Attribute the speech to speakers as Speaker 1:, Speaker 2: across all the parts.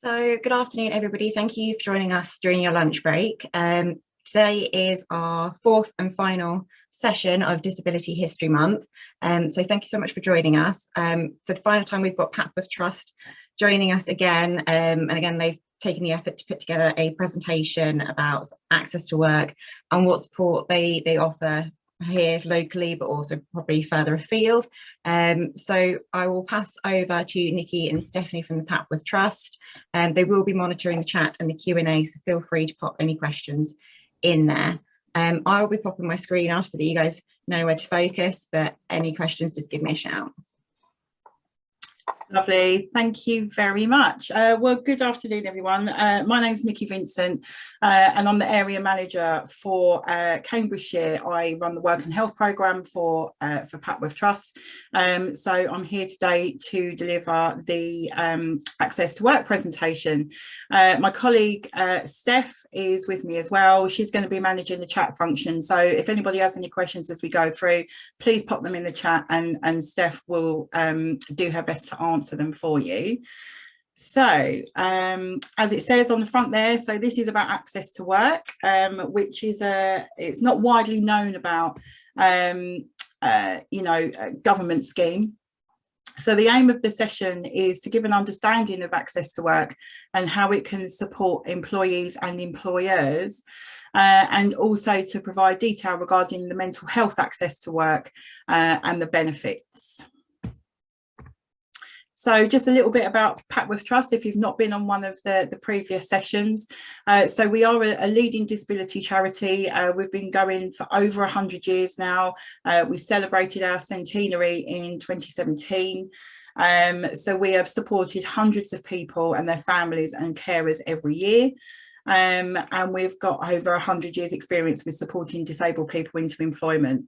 Speaker 1: So good afternoon, everybody. Thank you for joining us during your lunch break. Today is our fourth and final session of Disability History Month. So thank you so much for joining us. For the final time, we've got Papworth Trust joining us again. And again, they've taken the effort to put together a presentation about access to work and what support they offer here locally, but also probably further afield. So I will pass over to Nikki and Stephanie from the Papworth Trust. They will be monitoring the chat and the Q&A, so feel free to pop any questions in there. I will be popping my screen off so that you guys know where to focus, but any questions, just give me a shout.
Speaker 2: Lovely, thank you very much. Well, good afternoon, everyone. My name's Nikki Vincent, and I'm the area manager for Cambridgeshire. I run the work and health programme for Papworth Trust. So I'm here today to deliver the access to work presentation. My colleague Steph is with me as well. She's going to be managing the chat function. So if anybody has any questions as we go through, please pop them in the chat, and Steph will do her best to answer them for you. So as it says on the front there, so this is about access to work, which is it's not widely known about a government scheme. So the aim of the session is to give an understanding of access to work and how it can support employees and employers, and also to provide detail regarding the mental health access to work and the benefits. So just a little bit about Papworth Trust, if you've not been on one of the previous sessions. So we are a leading disability charity. We've been going for over 100 years now. We celebrated our centenary in 2017. So we have supported hundreds of people and their families and carers every year. And we've got over 100 years experience with supporting disabled people into employment.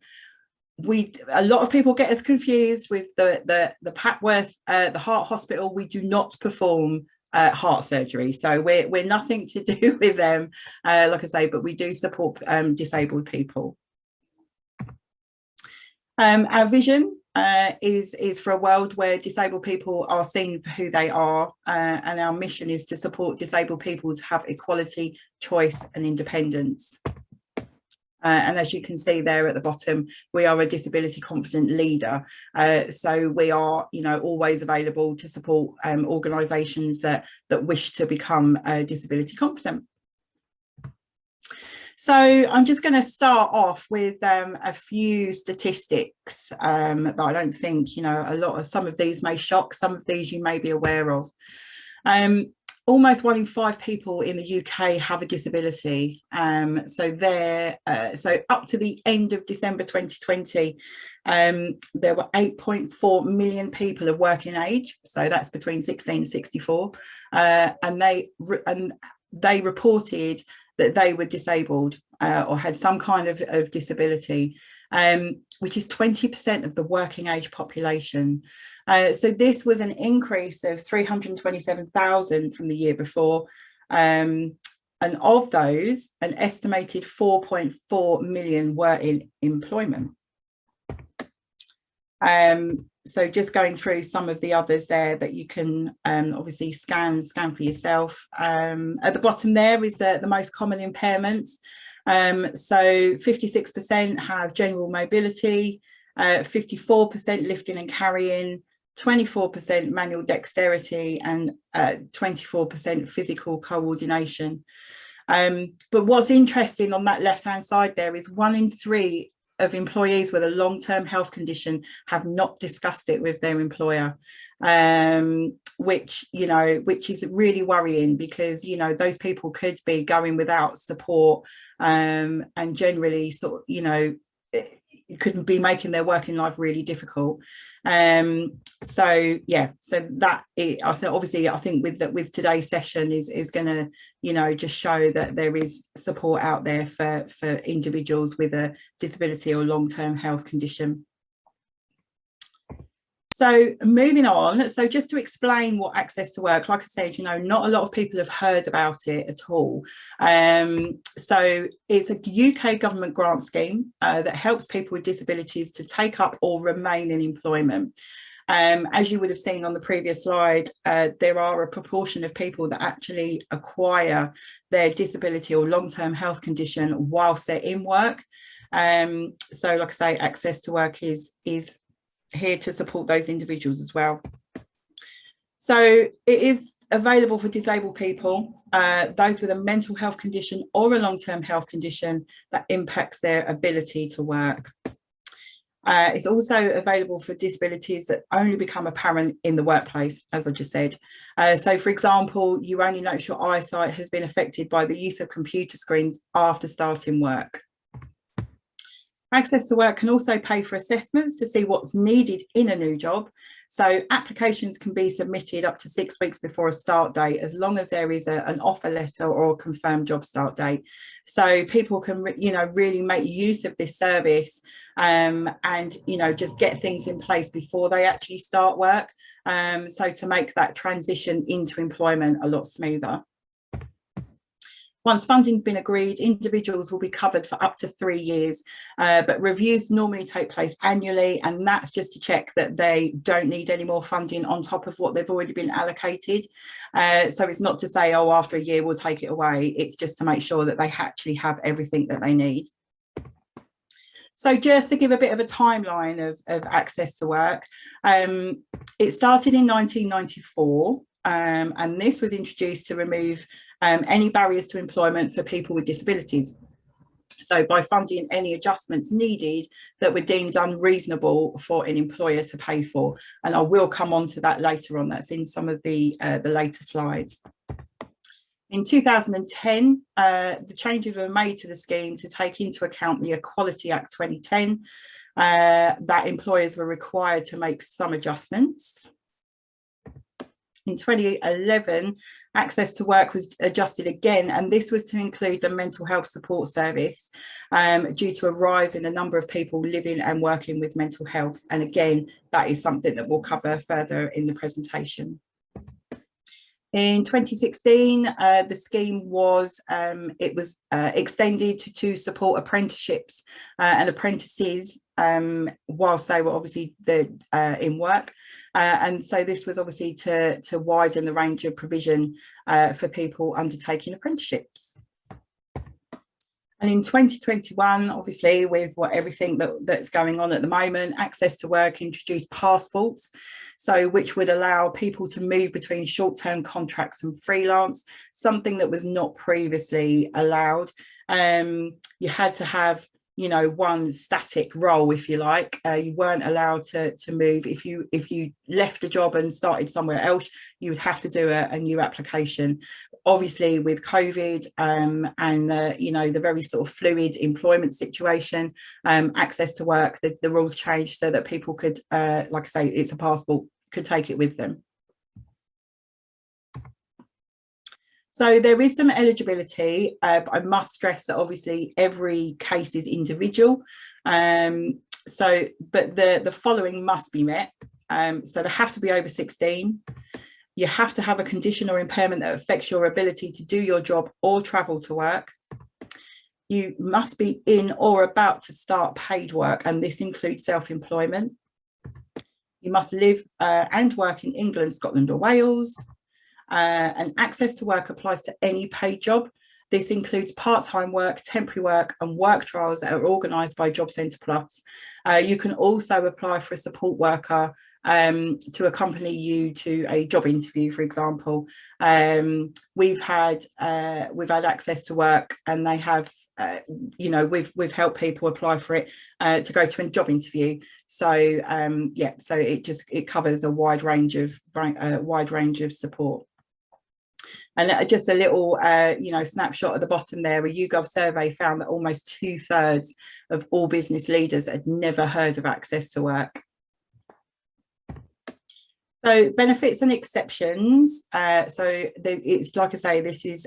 Speaker 2: A lot of people get us confused with the Papworth, the heart hospital. We do not perform heart surgery, so we're nothing to do with them, like I say, but we do support disabled people. Our vision is for a world where disabled people are seen for who they are, and our mission is to support disabled people to have equality, choice and independence. And as you can see there at the bottom, we are a disability confident leader. So we are, always available to support organisations that wish to become disability confident. So I'm just going to start off with a few statistics that I don't think, some of these may shock, some of these you may be aware of. Almost 1 in 5 people in the UK have a disability. So up to the end of December 2020, there were 8.4 million people of working age. So that's between 16 and 64. And they reported that they were disabled or had some kind of disability, which is 20% of the working age population. So this was an increase of 327,000 from the year before. And of those, an estimated 4.4 million were in employment. So just going through some of the others there that you can obviously scan for yourself. At the bottom there is the most common impairments. So 56% have general mobility, 54% lifting and carrying, 24% manual dexterity, and 24% physical coordination. But what's interesting on that left-hand side there is 1 in 3 of employees with a long-term health condition have not discussed it with their employer, which is really worrying, because those people could be going without support, and generally couldn't be making their working life really difficult. So that I think with today's session is going to just show that there is support out there for individuals with a disability or long-term health condition. So moving on, so just to explain what access to work, like I said, not a lot of people have heard about it at all. So it's a UK government grant scheme that helps people with disabilities to take up or remain in employment. As you would have seen on the previous slide, there are a proportion of people that actually acquire their disability or long-term health condition whilst they're in work. So like I say, access to work is here to support those individuals as well. So it is available for disabled people, those with a mental health condition or a long-term health condition that impacts their ability to work. It's also available for disabilities that only become apparent in the workplace, as I just said. So, for example, you only notice your eyesight has been affected by the use of computer screens after starting work. Access to work can also pay for assessments to see what's needed in a new job. So applications can be submitted up to 6 weeks before a start date, as long as there is an offer letter or a confirmed job start date. So people can, really make use of this service and, just get things in place before they actually start work. So to make that transition into employment a lot smoother. Once funding's been agreed, individuals will be covered for up to 3 years, but reviews normally take place annually, and that's just to check that they don't need any more funding on top of what they've already been allocated. So it's not to say, oh, after a year we'll take it away. It's just to make sure that they actually have everything that they need. So just to give a bit of a timeline of access to work, it started in 1994. And this was introduced to remove any barriers to employment for people with disabilities. So by funding any adjustments needed that were deemed unreasonable for an employer to pay for. And I will come on to that later on. That's in some of the later slides. In 2010, the changes were made to the scheme to take into account the Equality Act 2010, that employers were required to make some adjustments. In 2011, access to work was adjusted again, and this was to include the mental health support service due to a rise in the number of people living and working with mental health. And again, that is something that we'll cover further in the presentation. In 2016, the scheme was extended to support apprenticeships and apprentices whilst they were obviously in work. And so this was obviously to widen the range of provision for people undertaking apprenticeships. And in 2021, obviously, with everything that's going on at the moment, Access to Work introduced passports, so which would allow people to move between short-term contracts and freelance, something that was not previously allowed. You had to have one static role, if you like. You weren't allowed to move. If you left a job and started somewhere else, you would have to do a new application. Obviously, with COVID and the very sort of fluid employment situation, Access to Work, the rules changed so that people could, like I say, it's a passport, could take it with them. So there is some eligibility, but I must stress that obviously every case is individual. But the following must be met. So they have to be over 16. You have to have a condition or impairment that affects your ability to do your job or travel to work. You must be in or about to start paid work, and this includes self-employment. You must live and work in England, Scotland or Wales. And Access to Work applies to any paid job. This includes part-time work, temporary work and work trials that are organised by Job Centre Plus. You can also apply for a support worker to accompany you to a job interview, for example. We've had Access to Work, and they have, we've helped people apply for it to go to a job interview. So so it covers a wide range of support. And just a little, snapshot at the bottom there, a YouGov survey found that almost 2/3 of all business leaders had never heard of Access to Work. So benefits and exceptions. It's like I say, this is,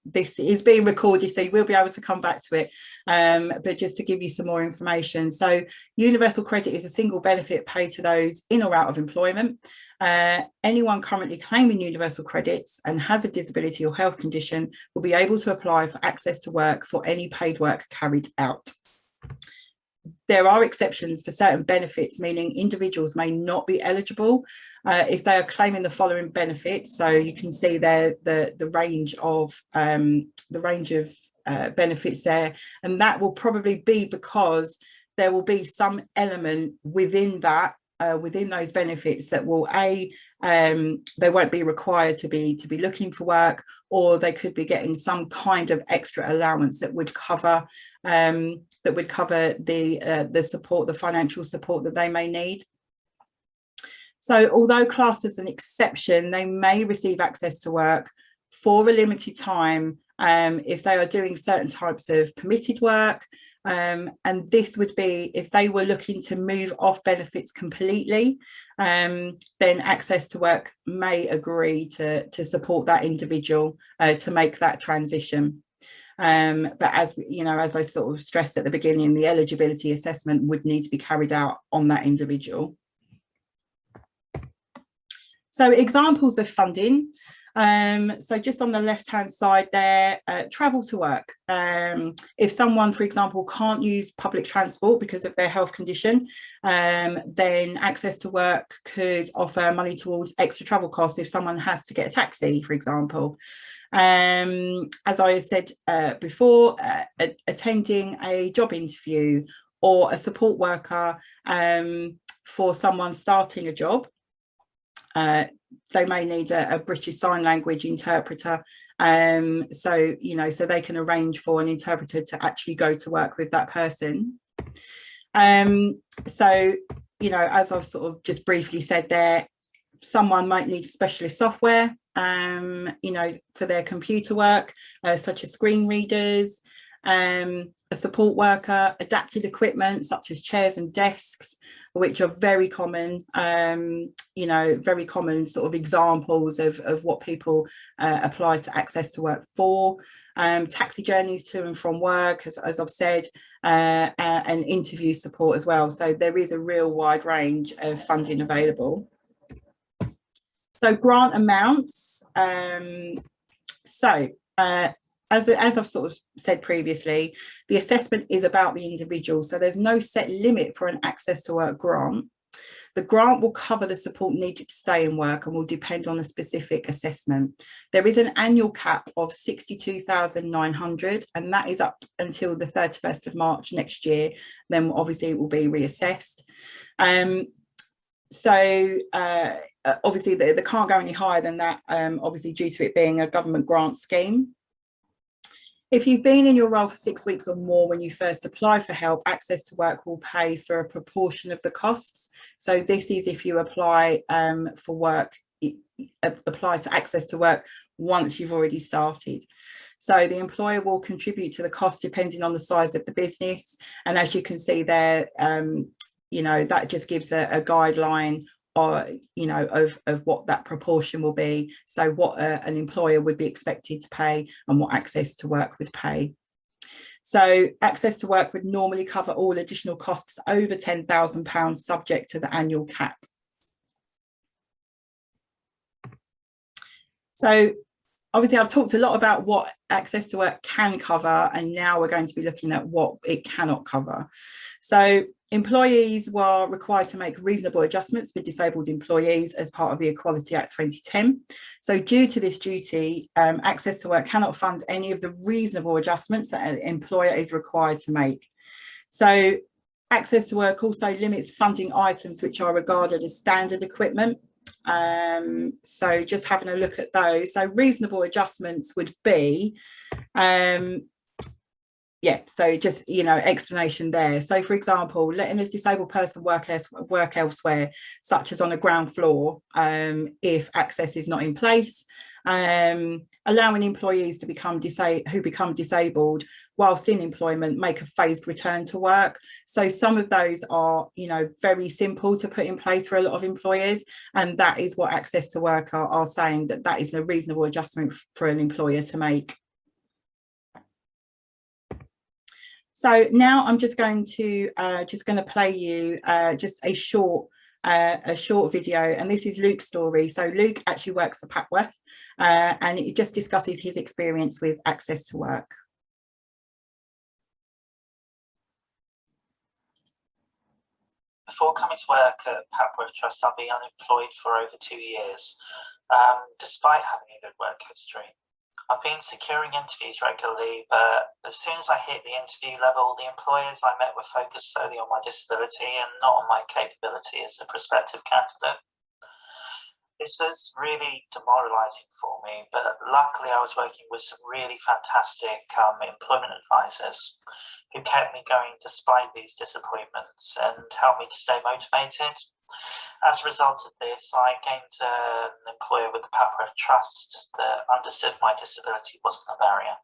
Speaker 2: this is being recorded, so you will be able to come back to it. But just to give you some more information. So universal credit is a single benefit paid to those in or out of employment. Anyone currently claiming universal credits and has a disability or health condition will be able to apply for Access to Work for any paid work carried out. there are exceptions for certain benefits, meaning individuals may not be eligible if they are claiming the following benefits. So you can see there the range of benefits there, and that will probably be because there will be some element within that within those benefits that will they won't be required to be looking for work, or they could be getting some kind of extra allowance that would cover the support, the financial support that they may need. So although classed as an exception, they may receive access to work for a limited time if they are doing certain types of permitted work. And this would be if they were looking to move off benefits completely, then Access to Work may agree to support that individual to make that transition. But as you know, as I sort of stressed at the beginning, the eligibility assessment would need to be carried out on that individual. So examples of funding. So just on the left hand side there, travel to work. If someone, for example, can't use public transport because of their health condition, then Access to Work could offer money towards extra travel costs if someone has to get a taxi, for example. As I said before, attending a job interview or a support worker for someone starting a job. They may need a British Sign Language interpreter, so they can arrange for an interpreter to actually go to work with that person. So as I've sort of just briefly said there, someone might need specialist software for their computer work, such as screen readers, a support worker, adapted equipment such as chairs and desks, which are very common, very common sort of examples of what people apply to Access to Work for. Taxi journeys to and from work, as I've said, and interview support as well. So there is a real wide range of funding available. So grant amounts. As I've sort of said previously, the assessment is about the individual, so there's no set limit for an Access to Work grant. The grant will cover the support needed to stay in work and will depend on a specific assessment. There is an annual cap of 62,900, and that is up until the 31st of March next year. Then obviously it will be reassessed. Obviously they can't go any higher than that, obviously due to it being a government grant scheme. If you've been in your role for 6 weeks or more when you first apply for help, Access to Work will pay for a proportion of the costs. So this is if you apply for work, apply to Access to Work once you've already started. So the employer will contribute to the cost depending on the size of the business. And as you can see there, that just gives a guideline of what that proportion will be. So what an employer would be expected to pay and what Access to Work would pay. So Access to Work would normally cover all additional costs over £10,000 subject to the annual cap. So obviously I've talked a lot about what Access to Work can cover, and now we're going to be looking at what it cannot cover. So employees were required to make reasonable adjustments for disabled employees as part of the Equality Act 2010. So due to this duty, Access to Work cannot fund any of the reasonable adjustments that an employer is required to make. So Access to Work also limits funding items which are regarded as standard equipment. So just having a look at those. So reasonable adjustments would be so just explanation there. So for example, letting a disabled person work elsewhere, such as on a ground floor, if access is not in place, allowing employees to become disabled whilst in employment make a phased return to work. So some of those are very simple to put in place for a lot of employers, and that is what Access to Work are saying, that is a reasonable adjustment for an employer to make. So now I'm just going to play you just a short video, and this is Luke's story. So Luke actually works for Papworth, and it just discusses his experience with Access to Work.
Speaker 3: before coming to work at Papworth Trust, I've been unemployed for over 2 years, despite having a good work history. I've been securing interviews regularly, but as soon as I hit the interview level, the employers I met were focused solely on my disability and not on my capability as a prospective candidate. This was really demoralising for me, but luckily I was working with some really fantastic employment advisors who kept me going despite these disappointments and helped me to stay motivated. As a result of this, I gained an employer with the Papworth Trust that understood my disability wasn't a barrier.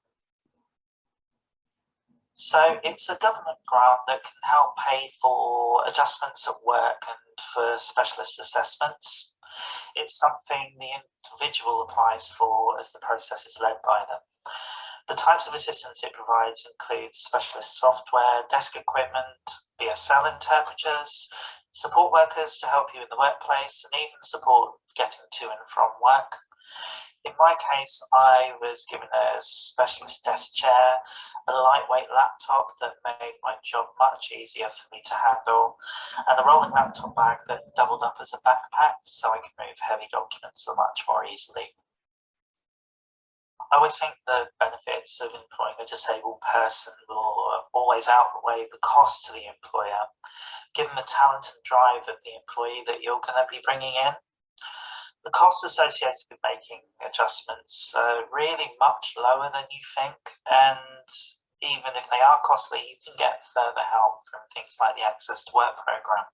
Speaker 3: So it's a government grant that can help pay for adjustments at work and for specialist assessments. It's something the individual applies for as the process is led by them. The types of assistance it provides include specialist software, desk equipment, BSL interpreters, support workers to help you in the workplace, and even support getting to and from work. In my case, I was given a specialist desk chair, a lightweight laptop that made my job much easier for me to handle, and a rolling laptop bag that doubled up as a backpack so I could move heavy documents so much more easily. I always think the benefits of employing a disabled person will always outweigh the cost to the employer, given the talent and drive of the employee that you're going to be bringing in. The costs associated with making adjustments are really much lower than you think, and even if they are costly, you can get further help from things like the Access to Work programme.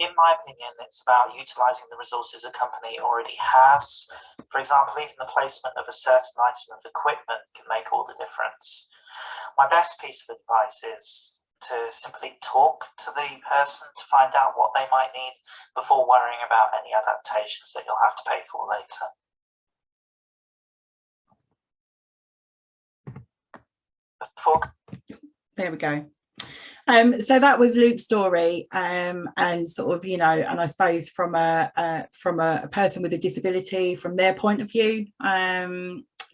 Speaker 3: In my opinion, it's about utilising the resources a company already has. For example, even the placement of a certain item of equipment can make all the difference. My best piece of advice is to simply talk to the person to find out what they might need before worrying about any adaptations that you'll have to pay for later.
Speaker 2: There we go. So that was Luke's story, and sort of, you know, and I suppose from a person with a disability, from their point of view.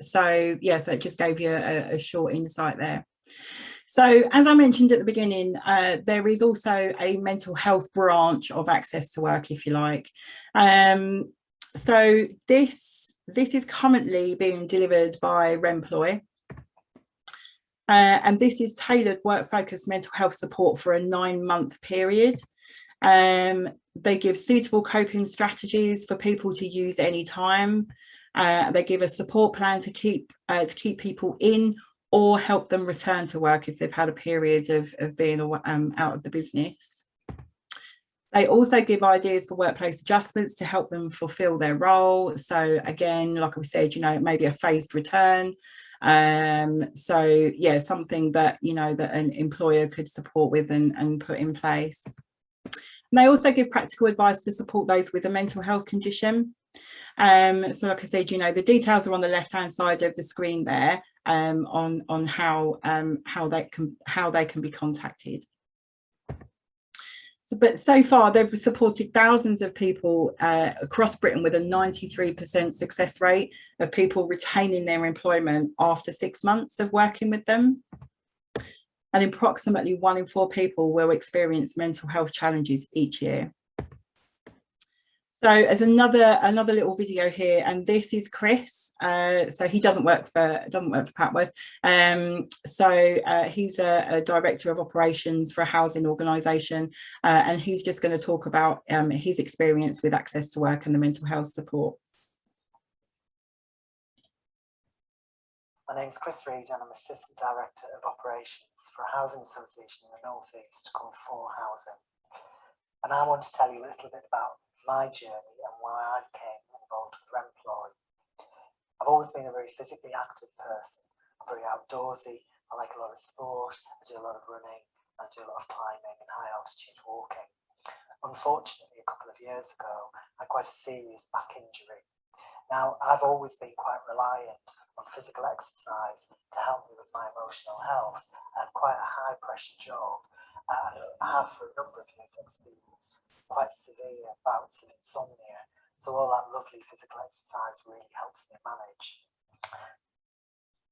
Speaker 2: So yeah, so it just gave you a short insight there. So as I mentioned at the beginning, there is also a mental health branch of Access to Work, if you like. So this is currently being delivered by Remploy. And this is tailored work-focused mental health support for a 9-month period. They give suitable coping strategies for people to use anytime. They give a support plan to keep people in or help them return to work if they've had a period of being out of the business. They also give ideas for workplace adjustments to help them fulfill their role. So again, like I said, you know, it may be a phased return. So yeah, something that, you know, that an employer could support with and put in place. And they also give practical advice to support those with a mental health condition. So like I said, you know, the details are on the left hand side of the screen there, on how they can be contacted. But so far they've supported thousands of people across Britain with a 93% success rate of people retaining their employment after 6 months of working with them. And approximately 1 in 4 people will experience mental health challenges each year. So as another little video here, and this is Chris. So he doesn't work for Papworth. He's a director of operations for a housing organisation, and he's just going to talk about his experience with Access to Work and the mental health support.
Speaker 4: My name's Chris Reid and I'm Assistant Director of Operations for a housing association in the North East called For Housing. And I want to tell you a little bit about my journey and why I became involved with Remploy. I've always been a very physically active person. I'm very outdoorsy, I like a lot of sport, I do a lot of running, I do a lot of climbing and high altitude walking. Unfortunately, a couple of years ago, I had quite a serious back injury. Now, I've always been quite reliant on physical exercise to help me with my emotional health. I have quite a high pressure job. I have for a number of years experienced quite severe bouts of insomnia. So all that lovely physical exercise really helps me manage.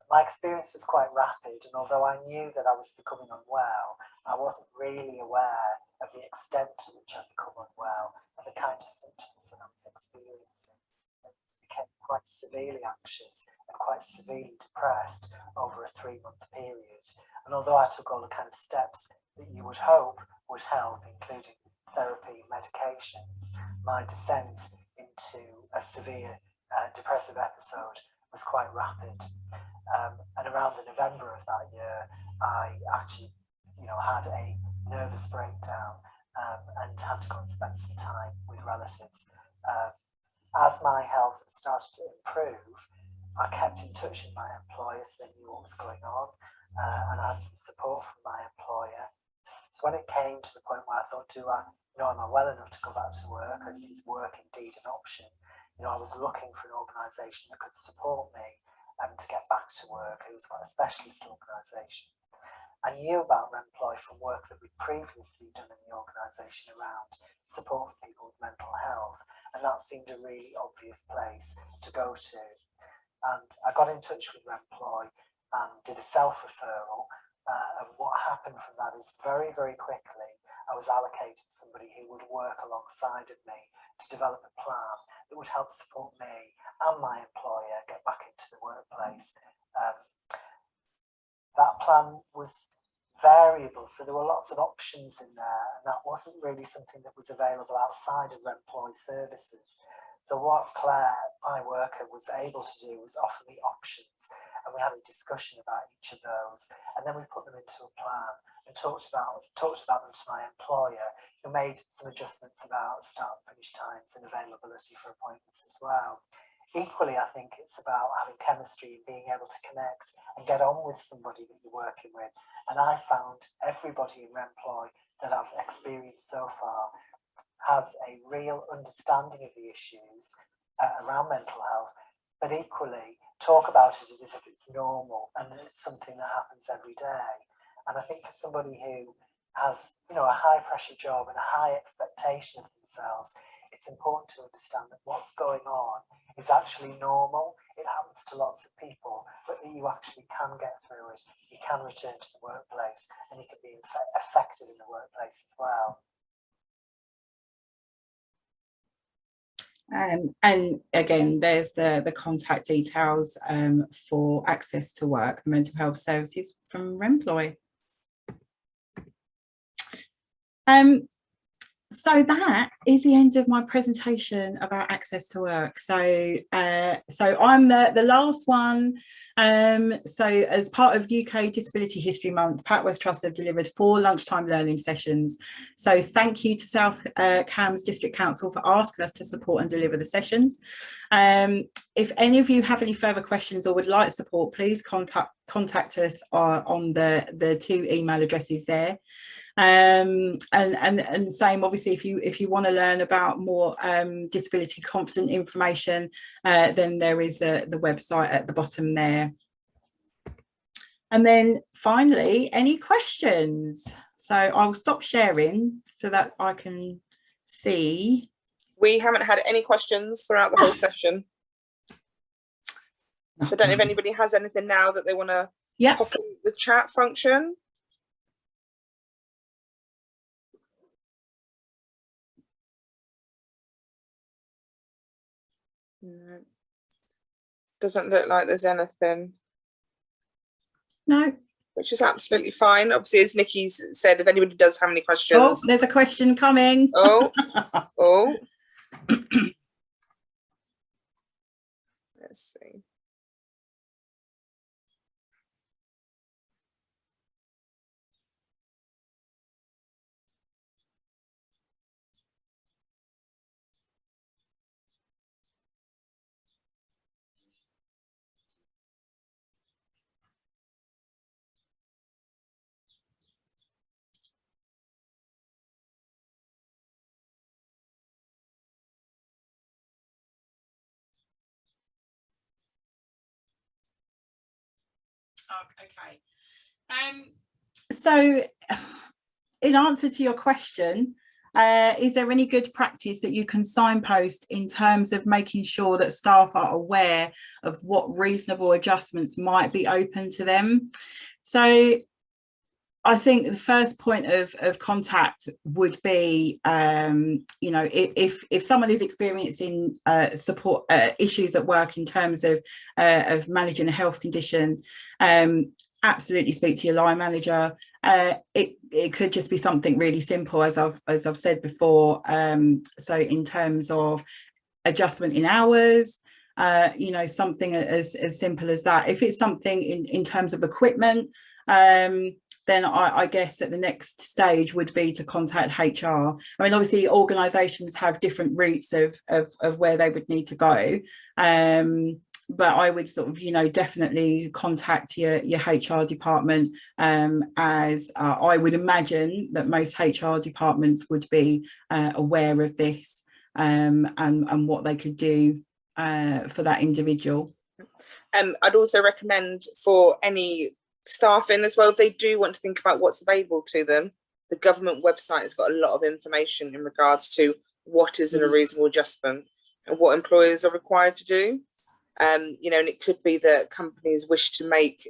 Speaker 4: My experience was quite rapid, and although I knew that I was becoming unwell, I wasn't really aware of the extent to which I'd become unwell and the kind of symptoms that I was experiencing. I became quite severely anxious and quite severely depressed over a 3-month period. And although I took all the kind of steps that you would hope would help, including therapy and medication, my descent into a severe depressive episode was quite rapid. And around the November of that year, I actually, had a nervous breakdown and had to go and spend some time with relatives. As my health started to improve, I kept in touch with my employer so they knew what was going on, and I had some support from my employer. So when it came to the point where I thought, am I well enough to go back to work, or is work indeed an option? I was looking for an organisation that could support me to get back to work. It was like a specialist organisation. I knew about Remploy from work that we'd previously done in the organisation around support for people with mental health, and that seemed a really obvious place to go to. And I got in touch with Remploy and did a self-referral, and what happened from that is very, very quickly I was allocated somebody who would work alongside of me to develop a plan that would help support me and my employer get back into the workplace. That plan was variable, so there were lots of options in there, and that wasn't really something that was available outside of Remploy services. So what Claire, my worker, was able to do was offer me options, and we had a discussion about each of those, and then we put them into a plan and talked about them to my employer, who made some adjustments about start and finish times and availability for appointments as well. Equally, I think it's about having chemistry and being able to connect and get on with somebody that you're working with. And I found everybody in Remploy that I've experienced so far has a real understanding of the issues around mental health, but equally talk about it as if it's normal and it's something that happens every day. And I think for somebody who has, a high pressure job and a high expectation of themselves, it's important to understand that what's going on is actually normal. It happens to lots of people, but that you actually can get through it. You can return to the workplace, and you can be effective in the workplace as well.
Speaker 2: And again, there's the contact details for access to work, the mental health services from Remploy. So that is the end of my presentation about access to work. So I'm the last one. So as part of UK Disability History Month, Papworth Trust have delivered 4 lunchtime learning sessions. So thank you to South Cambs District Council for asking us to support and deliver the sessions. If any of you have any further questions or would like support, please contact us on the 2 email addresses there. And same, obviously, if you want to learn about more disability confident information, then there is the website at the bottom there. And then finally, any questions? So I'll stop sharing so that I can see.
Speaker 5: We haven't had any questions throughout the whole session. I don't know if anybody has anything now that they want to pop in the chat function. No. Doesn't look like there's anything.
Speaker 2: No.
Speaker 5: Which is absolutely fine. Obviously, as Nikki's said, if anybody does have any questions.
Speaker 2: Oh, there's a question coming.
Speaker 5: Oh. Let's see.
Speaker 2: Okay. So in answer to your question, is there any good practice that you can signpost in terms of making sure that staff are aware of what reasonable adjustments might be open to them? So I think the first point of contact would be, you know, if someone is experiencing support issues at work in terms of managing a health condition, absolutely speak to your line manager. It could just be something really simple, as I've said before. So in terms of adjustment in hours, you know, something as simple as that. If it's something in terms of equipment, then I guess that the next stage would be to contact HR. I mean, obviously organisations have different routes of where they would need to go. But I would sort of, you know, definitely contact your HR department, as I would imagine that most HR departments would be aware of this, and what they could do for that individual.
Speaker 5: I'd also recommend for any staffing as well, if they do want to think about what's available to them, the government website has got a lot of information in regards to what is a reasonable adjustment and what employers are required to do. You know, and it could be that companies wish to make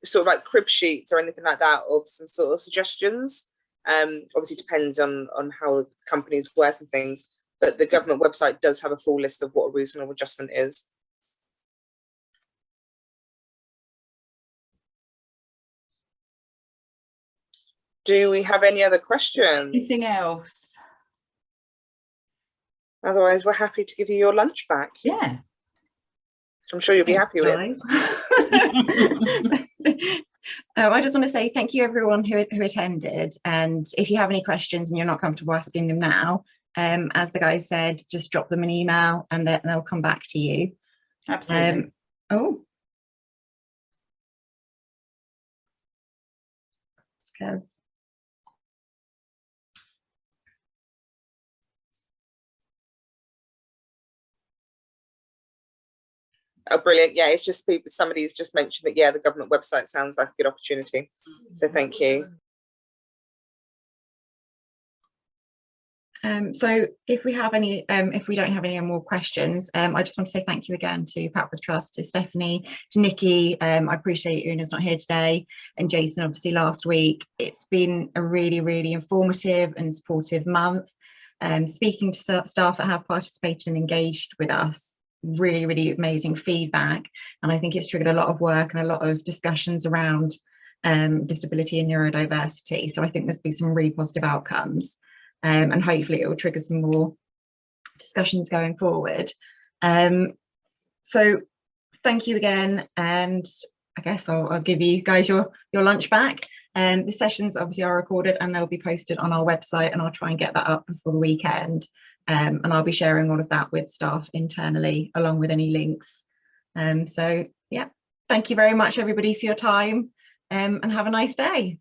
Speaker 5: sort of like crib sheets or anything like that of some sort of suggestions. Obviously depends on how companies work and things, but the government website does have a full list of what a reasonable adjustment is. Do we have any other questions?
Speaker 2: Anything else?
Speaker 5: Otherwise, we're happy to give you your lunch back.
Speaker 2: Yeah.
Speaker 5: I'm sure you'll be happy with
Speaker 1: it. I just want to say thank you everyone who attended, and if you have any questions and you're not comfortable asking them now, as the guys said, just drop them an email and they'll come back to you.
Speaker 2: Absolutely.
Speaker 1: Oh, let's go.
Speaker 5: Oh, brilliant. Yeah, it's just people, somebody's just mentioned that, yeah, the government website sounds like a good opportunity. So thank you.
Speaker 1: So if we have any, if we don't have any more questions, I just want to say thank you again to Papworth Trust, to Stephanie, to Nikki. I appreciate Una's not here today, and Jason obviously last week. It's been a really, really informative and supportive month. Speaking to staff that have participated and engaged with us, really, really amazing feedback, and I think it's triggered a lot of work and a lot of discussions around disability and neurodiversity. So I think there's been some really positive outcomes. And hopefully it will trigger some more discussions going forward. So thank you again, and I guess I'll give you guys your lunch back. The sessions obviously are recorded and they'll be posted on our website, and I'll try and get that up before the weekend. And I'll be sharing all of that with staff internally along with any links. So yeah, thank you very much everybody for your time, and have a nice day.